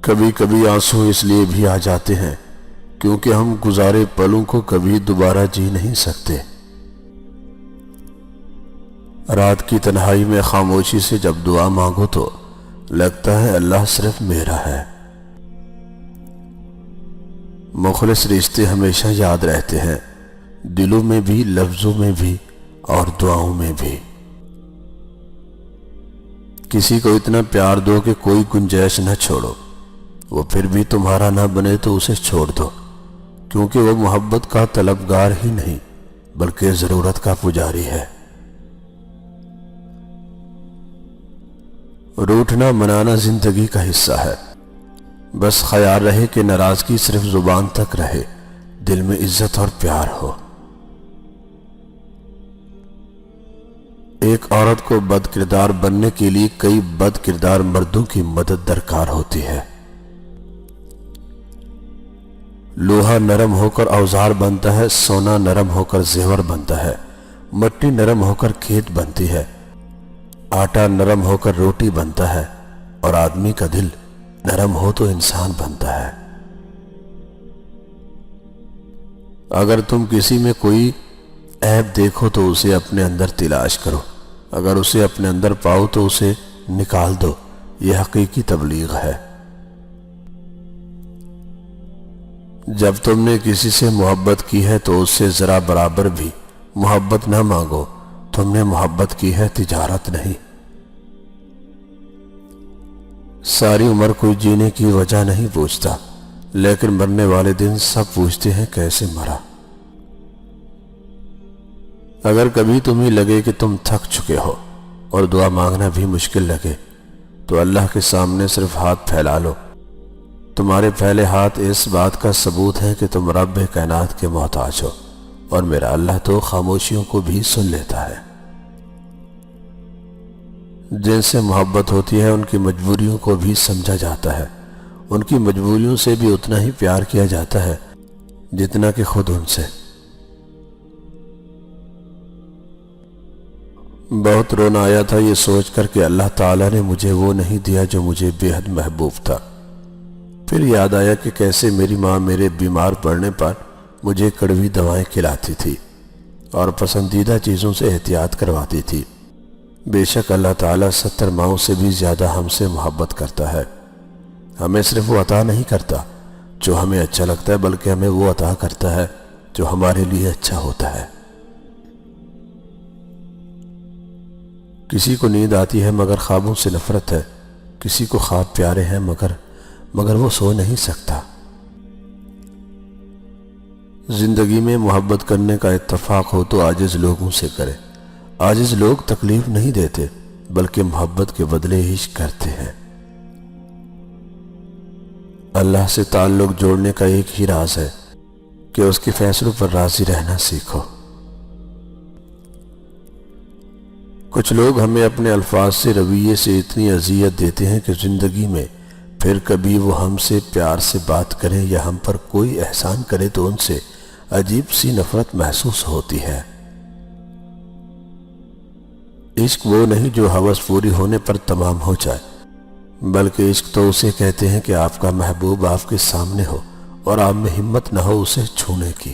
کبھی کبھی آنسو اس لیے بھی آ جاتے ہیں کیونکہ ہم گزارے پلوں کو کبھی دوبارہ جی نہیں سکتے۔ رات کی تنہائی میں خاموشی سے جب دعا مانگو تو لگتا ہے اللہ صرف میرا ہے۔ مخلص رشتے ہمیشہ یاد رہتے ہیں، دلوں میں بھی، لفظوں میں بھی اور دعاؤں میں بھی۔ کسی کو اتنا پیار دو کہ کوئی گنجائش نہ چھوڑو، وہ پھر بھی تمہارا نہ بنے تو اسے چھوڑ دو، کیونکہ وہ محبت کا طلبگار ہی نہیں بلکہ ضرورت کا پجاری ہے۔ روٹھنا منانا زندگی کا حصہ ہے، بس خیال رہے کہ ناراضگی صرف زبان تک رہے، دل میں عزت اور پیار ہو۔ ایک عورت کو بد کردار بننے کے لیے کئی بد کردار مردوں کی مدد درکار ہوتی ہے۔ لوہا نرم ہو کر اوزار بنتا ہے، سونا نرم ہو کر زیور بنتا ہے، مٹی نرم ہو کر کھیت بنتی ہے، آٹا نرم ہو کر روٹی بنتا ہے، اور آدمی کا دل نرم ہو تو انسان بنتا ہے۔ اگر تم کسی میں کوئی عیب دیکھو تو اسے اپنے اندر تلاش کرو، اگر اسے اپنے اندر پاؤ تو اسے نکال دو، یہ حقیقی تبلیغ ہے۔ جب تم نے کسی سے محبت کی ہے تو اس سے ذرا برابر بھی محبت نہ مانگو، تم نے محبت کی ہے، تجارت نہیں۔ ساری عمر کوئی جینے کی وجہ نہیں پوچھتا، لیکن مرنے والے دن سب پوچھتے ہیں کیسے مرا۔ اگر کبھی تمہیں لگے کہ تم تھک چکے ہو اور دعا مانگنا بھی مشکل لگے تو اللہ کے سامنے صرف ہاتھ پھیلا لو۔ تمہارے پھیلے ہاتھ اس بات کا ثبوت ہے کہ تم رب کائنات کے محتاج ہو، اور میرا اللہ تو خاموشیوں کو بھی سن لیتا ہے۔ جن سے محبت ہوتی ہے ان کی مجبوریوں کو بھی سمجھا جاتا ہے، ان کی مجبوریوں سے بھی اتنا ہی پیار کیا جاتا ہے جتنا کہ خود ان سے۔ بہت رونا آیا تھا یہ سوچ کر کہ اللہ تعالیٰ نے مجھے وہ نہیں دیا جو مجھے بے حد محبوب تھا۔ پھر یاد آیا کہ کیسے میری ماں میرے بیمار پڑنے پر مجھے کڑوی دوائیں کھلاتی تھی اور پسندیدہ چیزوں سے احتیاط کرواتی تھی۔ بے شک اللہ تعالیٰ 70 ماؤں سے بھی زیادہ ہم سے محبت کرتا ہے۔ ہمیں صرف وہ عطا نہیں کرتا جو ہمیں اچھا لگتا ہے، بلکہ ہمیں وہ عطا کرتا ہے جو ہمارے لیے اچھا ہوتا ہے۔ کسی کو نیند آتی ہے مگر خوابوں سے نفرت ہے، کسی کو خواب پیارے ہیں مگر وہ سو نہیں سکتا۔ زندگی میں محبت کرنے کا اتفاق ہو تو عاجز لوگوں سے کرے۔ عاجز لوگ تکلیف نہیں دیتے بلکہ محبت کے بدلے عشق کرتے ہیں۔ اللہ سے تعلق جوڑنے کا ایک ہی راز ہے کہ اس کے فیصلوں پر راضی رہنا سیکھو۔ کچھ لوگ ہمیں اپنے الفاظ سے، رویے سے اتنی اذیت دیتے ہیں کہ زندگی میں پھر کبھی وہ ہم سے پیار سے بات کریں یا ہم پر کوئی احسان کرے تو ان سے عجیب سی نفرت محسوس ہوتی ہے۔ عشق وہ نہیں جو ہوس پوری ہونے پر تمام ہو جائے، بلکہ عشق تو اسے کہتے ہیں کہ آپ کا محبوب آپ کے سامنے ہو اور آپ میں ہمت نہ ہو اسے چھونے کی۔